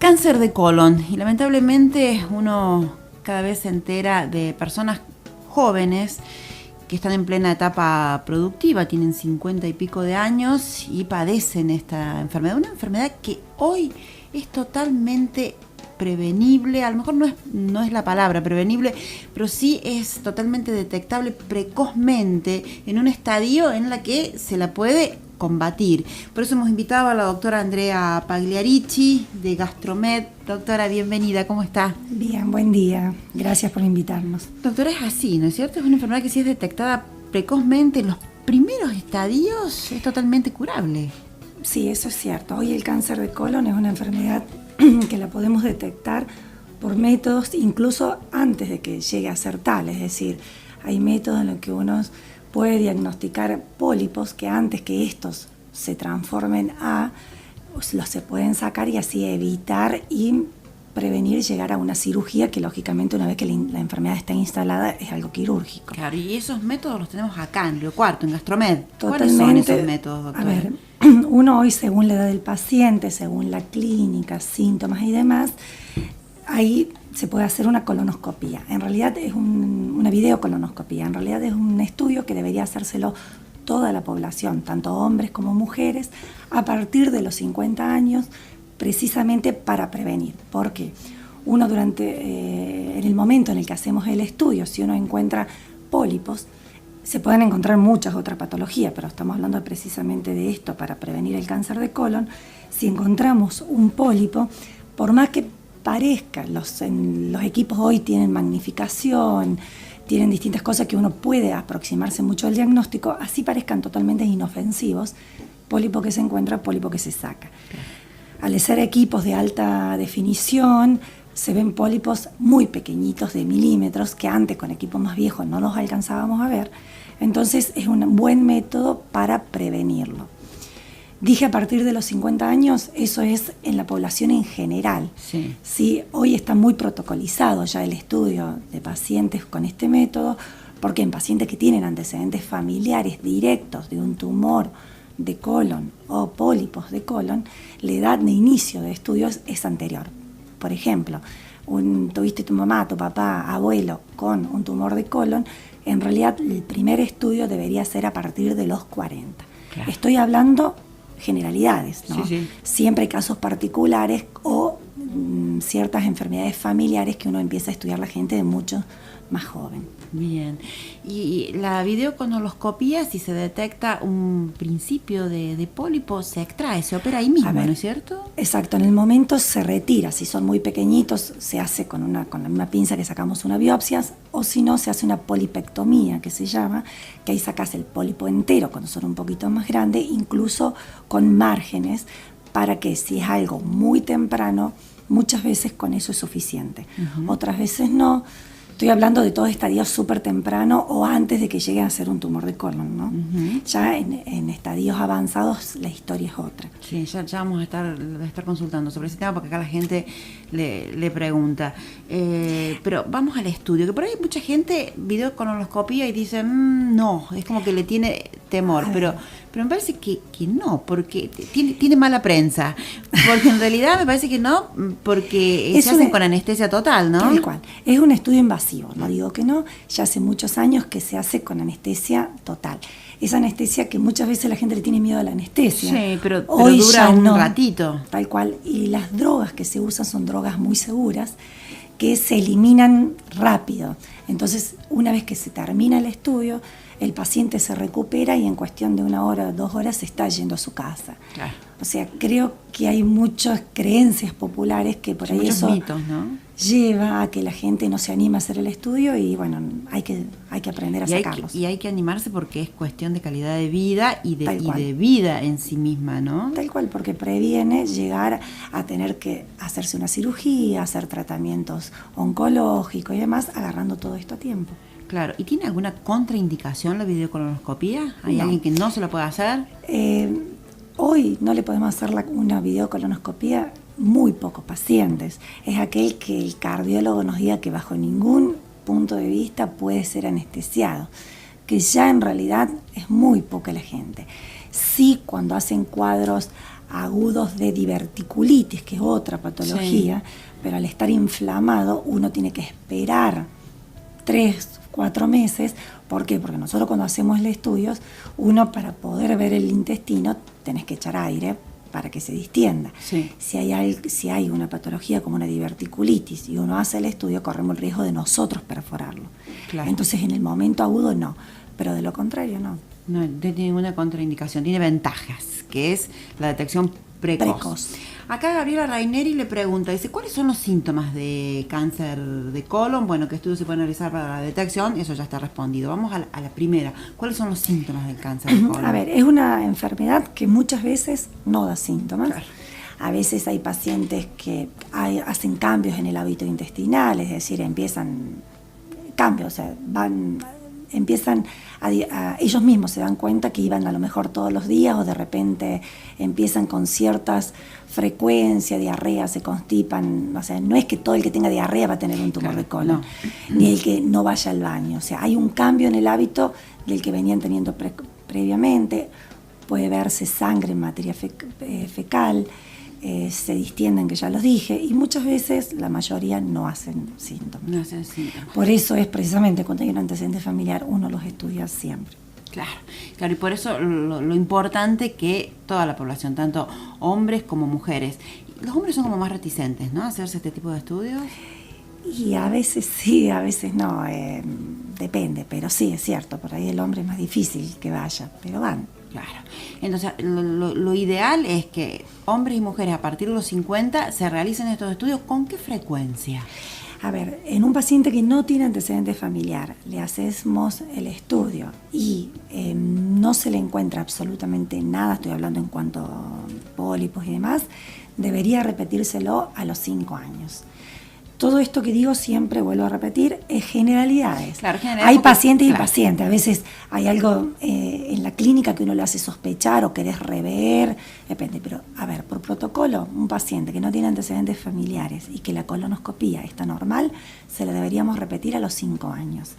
Cáncer de colon, y lamentablemente uno cada vez se entera de personas jóvenes que están en plena etapa productiva, tienen 50 y pico de años y padecen esta enfermedad. Una enfermedad que hoy es totalmente prevenible, a lo mejor no es la palabra prevenible, pero sí es totalmente detectable precozmente en un estadio en la que se la puede combatir. Por eso hemos invitado a la doctora Andrea Pagliarici de Gastromed. Doctora, bienvenida, ¿cómo está? Bien, buen día. Gracias por invitarnos. Doctora, es así, ¿no es cierto? Es una enfermedad que si es detectada precozmente en los primeros estadios es totalmente curable. Sí, eso es cierto. Hoy el cáncer de colon es una enfermedad que la podemos detectar por métodos incluso antes de que llegue a ser tal. Es decir, hay métodos en los que uno puede diagnosticar pólipos que antes que estos se transformen los se pueden sacar y así evitar y prevenir llegar a una cirugía que lógicamente una vez que la enfermedad está instalada es algo quirúrgico. Claro, y esos métodos los tenemos acá en Río Cuarto, en Gastromed. Totalmente. ¿Cuáles son esos métodos, doctora? A ver, uno hoy según la edad del paciente, según la clínica, síntomas y demás, ahí se puede hacer una colonoscopía. En realidad es una videocolonoscopía. En realidad es un estudio que debería hacérselo toda la población, tanto hombres como mujeres, a partir de los 50 años, precisamente para prevenir. Porque uno en el momento en el que hacemos el estudio, si uno encuentra pólipos, se pueden encontrar muchas otras patologías, pero estamos hablando precisamente de esto para prevenir el cáncer de colon. Si encontramos un pólipo, por más que parezca, los equipos hoy tienen magnificación, tienen distintas cosas que uno puede aproximarse mucho al diagnóstico, así parezcan totalmente inofensivos, pólipo que se encuentra, pólipo que se saca. Al ser equipos de alta definición, se ven pólipos muy pequeñitos de milímetros que antes con equipos más viejos no los alcanzábamos a ver, entonces es un buen método para prevenirlo. Dije a partir de los 50 años, eso es en la población en general. Sí. Sí, hoy está muy protocolizado ya el estudio de pacientes con este método, porque en pacientes que tienen antecedentes familiares directos de un tumor de colon o pólipos de colon, la edad de inicio de estudios es anterior. Por ejemplo, tuviste tu mamá, tu papá, abuelo con un tumor de colon, en realidad el primer estudio debería ser a partir de los 40. Claro. Estoy hablando generalidades, ¿no? Sí. Siempre hay casos particulares o ciertas enfermedades familiares que uno empieza a estudiar la gente de mucho más joven. Bien. Y la videocolonoscopía, si se detecta un principio de pólipo, se extrae, se opera ahí mismo, ¿no es cierto? Exacto, en el momento se retira. Si son muy pequeñitos, se hace con la misma pinza que sacamos una biopsia, o si no, se hace una polipectomía, que se llama, que ahí sacas el pólipo entero cuando son un poquito más grandes, incluso con márgenes, para que si es algo muy temprano, muchas veces con eso es suficiente. Uh-huh. Otras veces no. Estoy hablando de todo estadio súper temprano o antes de que llegue a ser un tumor de colon, ¿no? Uh-huh. Ya en estadios avanzados la historia es otra. Sí, ya vamos a estar consultando sobre ese tema porque acá la gente le pregunta. Pero vamos al estudio, que por ahí mucha gente videocolonoscopía y dice, no, es como que le tiene temor, pero me parece que no, porque tiene mala prensa, porque en realidad me parece que no, porque se hacen con anestesia total, ¿no? Tal cual, es un estudio invasivo, no digo que no, ya hace muchos años que se hace con anestesia total. Esa anestesia que muchas veces la gente le tiene miedo a la anestesia. Sí, pero hoy dura un ratito. Tal cual, y las drogas que se usan son drogas muy seguras, que se eliminan rápido. Entonces, una vez que se termina el estudio, el paciente se recupera y en cuestión de 1 hora o 2 horas se está yendo a su casa. Claro. O sea, creo que hay muchas creencias populares que por ahí muchos eso mitos, ¿no? Lleva a que la gente no se anime a hacer el estudio y bueno, hay que aprender a sacarlos. Y hay que animarse porque es cuestión de calidad de vida y de vida en sí misma, ¿no? Tal cual, porque previene llegar a tener que hacerse una cirugía, hacer tratamientos oncológicos y demás, agarrando todo esto a tiempo. Claro, ¿y tiene alguna contraindicación la videocolonoscopía? ¿Hay alguien que no se la puede hacer? Hoy no le podemos hacer una videocolonoscopía, muy pocos pacientes. Es aquel que el cardiólogo nos diga que bajo ningún punto de vista puede ser anestesiado, que ya en realidad es muy poca la gente. Sí, cuando hacen cuadros agudos de diverticulitis, que es otra patología, pero al estar inflamado uno tiene que esperar 3, 4 meses. ¿Por qué? Porque nosotros cuando hacemos el estudio, uno para poder ver el intestino tenés que echar aire para que se distienda. Sí. Si hay una patología como una diverticulitis y uno hace el estudio, corremos el riesgo de nosotros perforarlo. Claro. Entonces en el momento agudo no, pero de lo contrario no. No tiene ninguna contraindicación, tiene ventajas, que es la detección precoz. Acá Gabriela Raineri le pregunta, dice, ¿cuáles son los síntomas de cáncer de colon? Bueno, ¿qué estudios se pueden realizar para la detección? Eso ya está respondido. Vamos a la primera. ¿Cuáles son los síntomas del cáncer de colon? A ver, es una enfermedad que muchas veces no da síntomas. Claro. A veces hay pacientes que hacen cambios en el hábito intestinal, es decir, empiezan cambios, o sea, empiezan ellos mismos se dan cuenta que iban a lo mejor todos los días o de repente empiezan con ciertas frecuencias, diarrea, se constipan, o sea, no es que todo el que tenga diarrea va a tener un tumor de colon, ni el que no vaya al baño, o sea, hay un cambio en el hábito del que venían teniendo previamente, puede verse sangre en materia fecal, se distienden, que ya los dije, y muchas veces la mayoría no hacen síntomas. No hacen síntomas. Por eso es precisamente cuando hay un antecedente familiar, uno los estudia siempre. Claro, y por eso lo importante que toda la población, tanto hombres como mujeres, los hombres son como más reticentes, ¿no?, a hacerse este tipo de estudios. Y a veces sí, a veces no, depende, pero sí, es cierto, por ahí el hombre es más difícil que vaya, pero van. Claro, entonces lo ideal es que hombres y mujeres a partir de los 50 se realicen estos estudios. ¿Con qué frecuencia? A ver, en un paciente que no tiene antecedente familiar, le hacemos el estudio y no se le encuentra absolutamente nada, estoy hablando en cuanto a pólipos y demás, debería repetírselo a los 5 años. Todo esto que digo siempre, vuelvo a repetir, es generalidades. Claro, hay pacientes y claro, pacientes. A veces hay algo en la clínica que uno le hace sospechar o querés rever, depende. Pero, a ver, por protocolo, un paciente que no tiene antecedentes familiares y que la colonoscopía está normal, se la deberíamos repetir a los 5 años.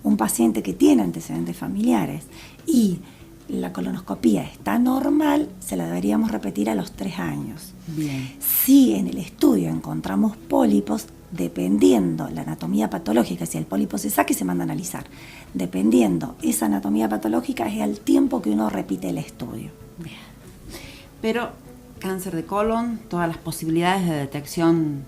Un paciente que tiene antecedentes familiares y la colonoscopía está normal, se la deberíamos repetir a los 3 años. Bien. Si en el estudio encontramos pólipos, dependiendo la anatomía patológica, si el pólipo se saca y se manda a analizar, dependiendo esa anatomía patológica es el tiempo que uno repite el estudio. Bien. Pero cáncer de colon, todas las posibilidades de detección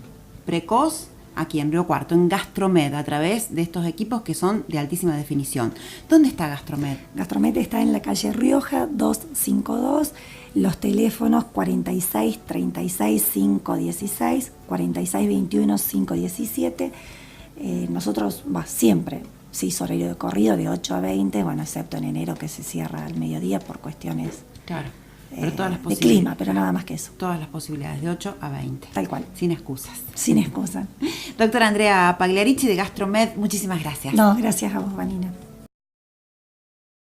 precoz aquí en Río Cuarto, en Gastromed, a través de estos equipos que son de altísima definición. ¿Dónde está Gastromed? Gastromed está en la calle Rioja 252, los teléfonos 46 36 516, 46 21 517. Nosotros siempre se hizo horario de corrido de 8 a 20, bueno, excepto en enero que se cierra al mediodía por cuestiones claro, pero todas las de clima, pero nada más que eso. Todas las posibilidades, de 8 a 20. Tal cual. Sin excusas. Sin excusa. Doctora Andrea Pagliarici de Gastromed, muchísimas gracias. No, gracias a vos, Vanina.